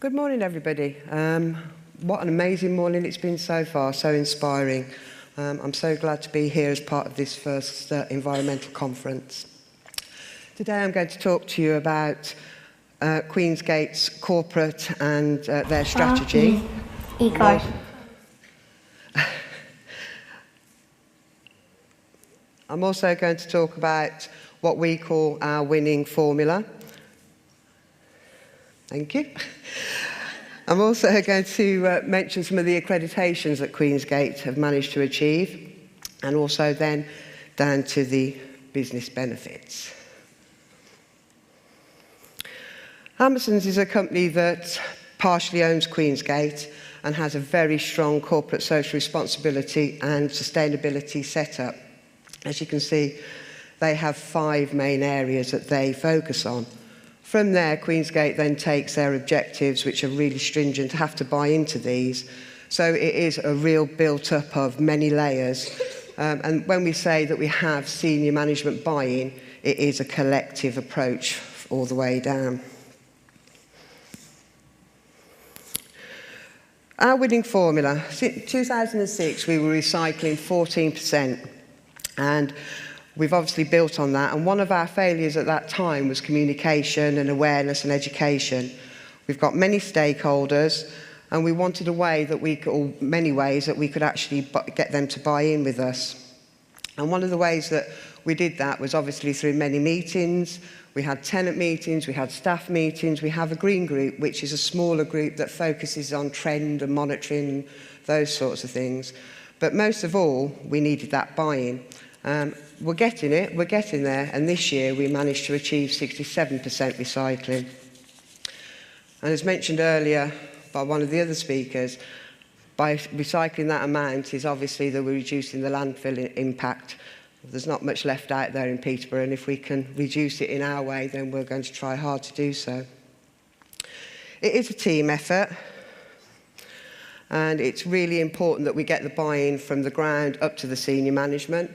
Good morning, everybody. What an amazing morning it's been so far, so inspiring. I'm so glad to be here as part of this first environmental conference. Today I'm going to talk to you about Queensgate's corporate and their strategy. Eco. I'm also going to talk about what we call our winning formula. Thank you. I'm also going to mention some of the accreditations that Queensgate have managed to achieve, and also then down to the business benefits. Ambersons is a company that partially owns Queensgate and has a very strong corporate social responsibility and sustainability setup. As you can see, they have 5 main areas that they focus on. From there, Queensgate then takes their objectives, which are really stringent, have to buy into these. So it is a real built-up of many layers. And when we say that we have senior management buy-in, it is a collective approach all the way down. Our winning formula. Since 2006, we were recycling 14%. And we've obviously built on that, and one of our failures at that time was communication and awareness and education. We've got many stakeholders, and we wanted a way that we could, or many ways that we could actually get them to buy in with us. And one of the ways that we did that was obviously through many meetings. We had tenant meetings, we had staff meetings, we have a green group, which is a smaller group that focuses on trend and monitoring, those sorts of things. But most of all, we needed that buy-in. We're getting there, and this year we managed to achieve 67% recycling. And as mentioned earlier by one of the other speakers, by recycling that amount is obviously that we're reducing the landfill impact. There's not much left out there in Peterborough, and if we can reduce it in our way, then we're going to try hard to do so. It is a team effort, and it's really important that we get the buy-in from the ground up to the senior management.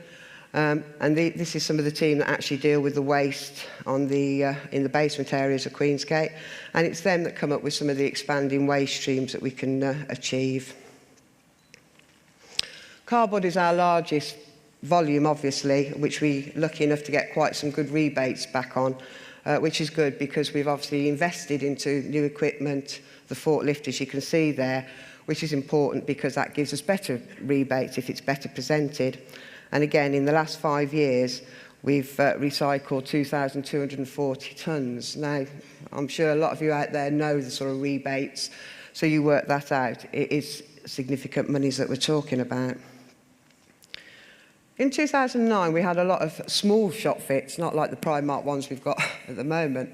This is some of the team that actually deal with the waste on in the basement areas of Queensgate, and it's them that come up with some of the expanding waste streams that we can achieve. Cardboard is our largest volume, obviously, which we're lucky enough to get quite some good rebates back on, which is good because we've obviously invested into new equipment, the forklift, as you can see there, which is important because that gives us better rebates if it's better presented. And again, in the last 5 years, we've recycled 2,240 tonnes. Now, I'm sure a lot of you out there know the sort of rebates, so you work that out. It is significant monies that we're talking about. In 2009, we had a lot of small shop fits, not like the Primark ones we've got at the moment.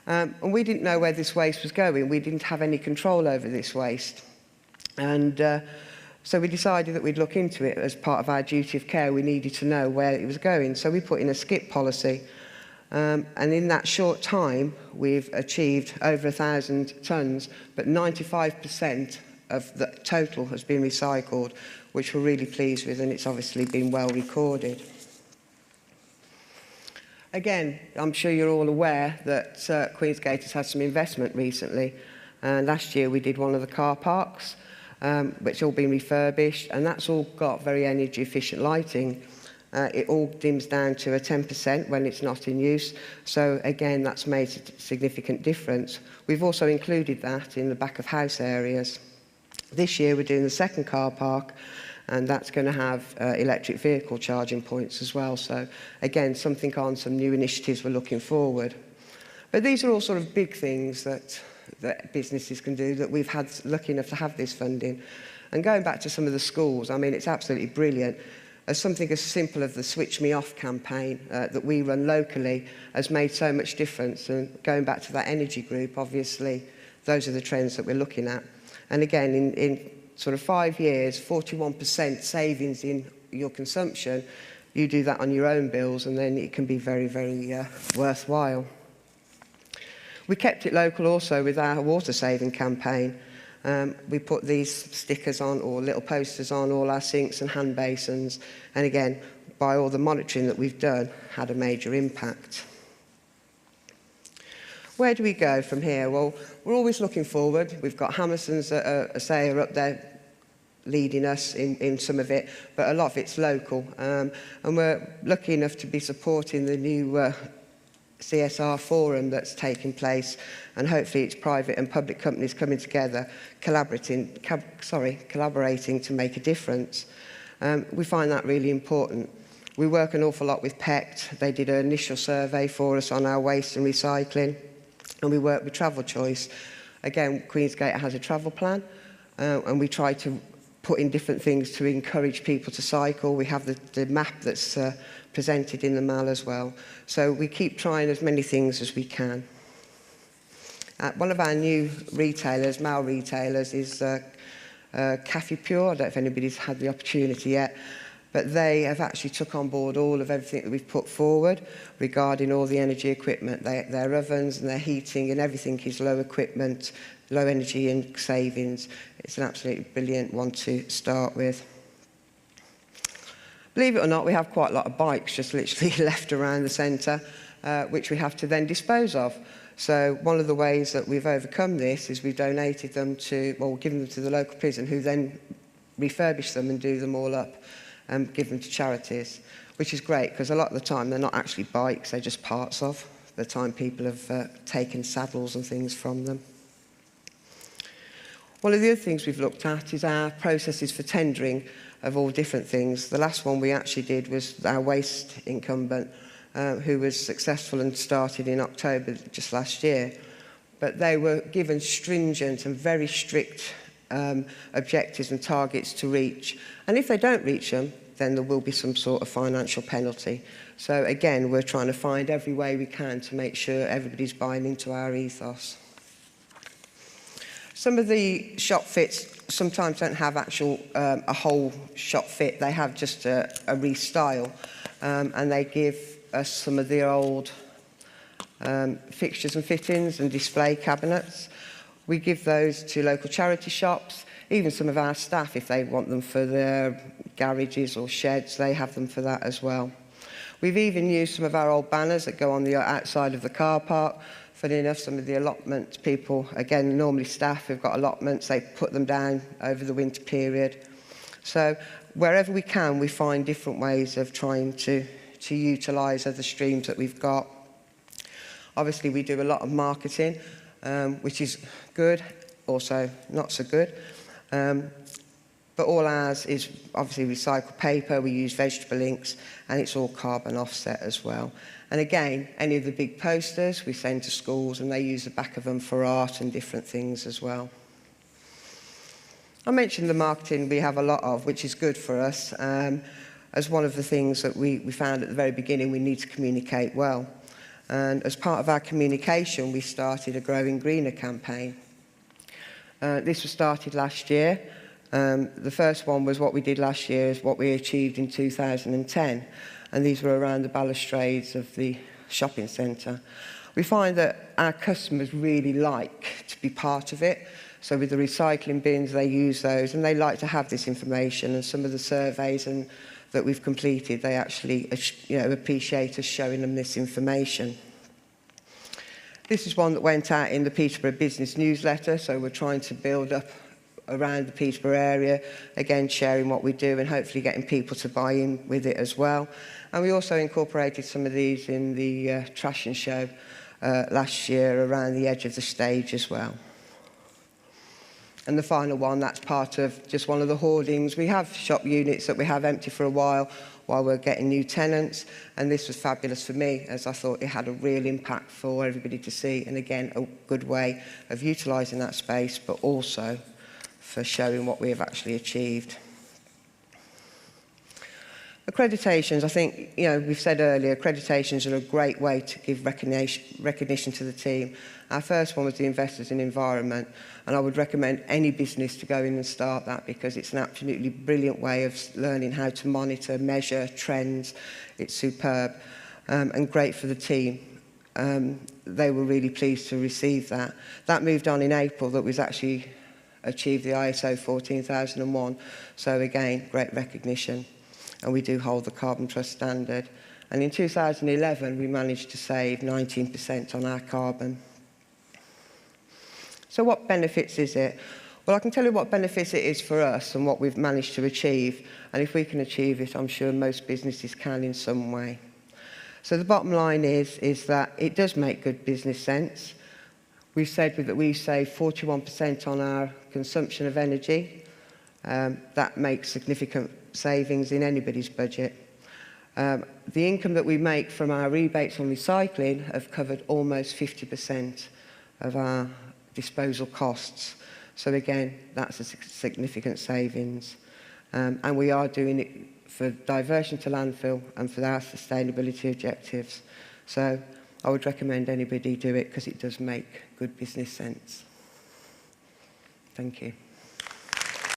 And we didn't know where this waste was going. We didn't have any control over this waste. And so we decided that we'd look into it as part of our duty of care. We needed to know where it was going. So we put in a skip policy. And in that short time, we've achieved over 1,000 tonnes, but 95% of the total has been recycled, which we're really pleased with, and it's obviously been well recorded. Again, I'm sure you're all aware that Queensgate has had some investment recently. Last year we did one of the car parks, which all been refurbished, and that's all got very energy efficient lighting. It all dims down to a 10% when it's not in use. So again, that's made a significant difference. We've also included that in the back of house areas. This year we're doing the second car park, and that's going to have electric vehicle charging points as well. So again, some new initiatives we're looking forward. But these are all sort of big things that businesses can do, that we've had lucky enough to have this funding. And going back to some of the schools, I mean, it's absolutely brilliant. As something as simple as the Switch Me Off campaign that we run locally has made so much difference. And going back to that energy group, obviously, those are the trends that we're looking at. And again, in sort of 5 years, 41% savings in your consumption, you do that on your own bills, and then it can be very, very worthwhile. We kept it local also with our water saving campaign. We put these stickers on, or little posters on all our sinks and hand basins, and again, by all the monitoring that we've done, had a major impact. Where do we go from here? Well, we're always looking forward. We've got Hammerson's that are up there leading us in some of it, but a lot of it's local. And we're lucky enough to be supporting the new CSR forum that's taking place, and hopefully it's private and public companies coming together, collaborating to make a difference. We find that really important. We work an awful lot with PECT. They did an initial survey for us on our waste and recycling, and we work with Travel Choice. Again, Queensgate has a travel plan, and we try to put in different things to encourage people to cycle. We have the map that's presented in the MAL as well. So we keep trying as many things as we can. One of our new retailers, MAL retailers, is Cafe Pure. I don't know if anybody's had the opportunity yet, but they have actually took on board all of everything that we've put forward regarding all the energy equipment. Their ovens and their heating and everything is low equipment, low energy and savings. It's an absolutely brilliant one to start with. Believe it or not, we have quite a lot of bikes just literally left around the centre, which we have to then dispose of. So one of the ways that we've overcome this is we've donated them to, well, given them to the local prison, who then refurbish them and do them all up and give them to charities, which is great because a lot of the time they're not actually bikes, they're just parts of the time people have taken saddles and things from them. One of the other things we've looked at is our processes for tendering of all different things. The last one we actually did was our waste incumbent, who was successful and started in October just last year. But they were given stringent and very strict objectives and targets to reach. And if they don't reach them, then there will be some sort of financial penalty. So again, we're trying to find every way we can to make sure everybody's buying into our ethos. Some of the shop fits sometimes don't have actual a whole shop fit. They have just a restyle, and they give us some of the old fixtures and fittings and display cabinets. We give those to local charity shops. Even some of our staff, if they want them for their garages or sheds, they have them for that as well. We've even used some of our old banners that go on the outside of the car park. Funny enough, some of the allotment people, again, normally staff who've got allotments, they put them down over the winter period. So wherever we can, we find different ways of trying to utilise other streams that we've got. Obviously, we do a lot of marketing, which is good, also not so good. But all ours is obviously recycled paper, we use vegetable inks, and it's all carbon offset as well. And again, any of the big posters we send to schools, and they use the back of them for art and different things as well. I mentioned the marketing we have a lot of, which is good for us. As one of the things that we found at the very beginning, we need to communicate well. And as part of our communication, we started a Growing Greener campaign. This was started last year. The first one was what we did last year, is what we achieved in 2010. And these were around the balustrades of the shopping centre. We find that our customers really like to be part of it. So with the recycling bins, they use those, and they like to have this information. And some of the surveys that we've completed, they actually appreciate us showing them this information. This is one that went out in the Peterborough Business newsletter, so we're trying to build up around the Peterborough area, again sharing what we do and hopefully getting people to buy in with it as well. And we also incorporated some of these in the trash and show last year around the edge of the stage as well. And the final one, that's part of just one of the hoardings. We have shop units that we have empty for a while we're getting new tenants, and this was fabulous for me, as I thought it had a real impact for everybody to see, and again, a good way of utilising that space, but also for showing what we have actually achieved. Accreditations, I think, we've said earlier, accreditations are a great way to give recognition to the team. Our first one was the Investors in Environment, and I would recommend any business to go in and start that because it's an absolutely brilliant way of learning how to monitor, measure trends. It's superb and great for the team. They were really pleased to receive that. That moved on in April, that was actually achieved the ISO 14001. So again, great recognition. And we do hold the Carbon Trust standard. And in 2011, we managed to save 19% on our carbon. So what benefits is it? Well, I can tell you what benefits it is for us and what we've managed to achieve. And if we can achieve it, I'm sure most businesses can in some way. So the bottom line is that it does make good business sense. We've said that we save 41% on our consumption of energy. That makes significant savings in anybody's budget. The income that we make from our rebates on recycling have covered almost 50% of our disposal costs. So again, that's a significant savings. And we are doing it for diversion to landfill and for our sustainability objectives. So I would recommend anybody do it because it does make good business sense. Thank you.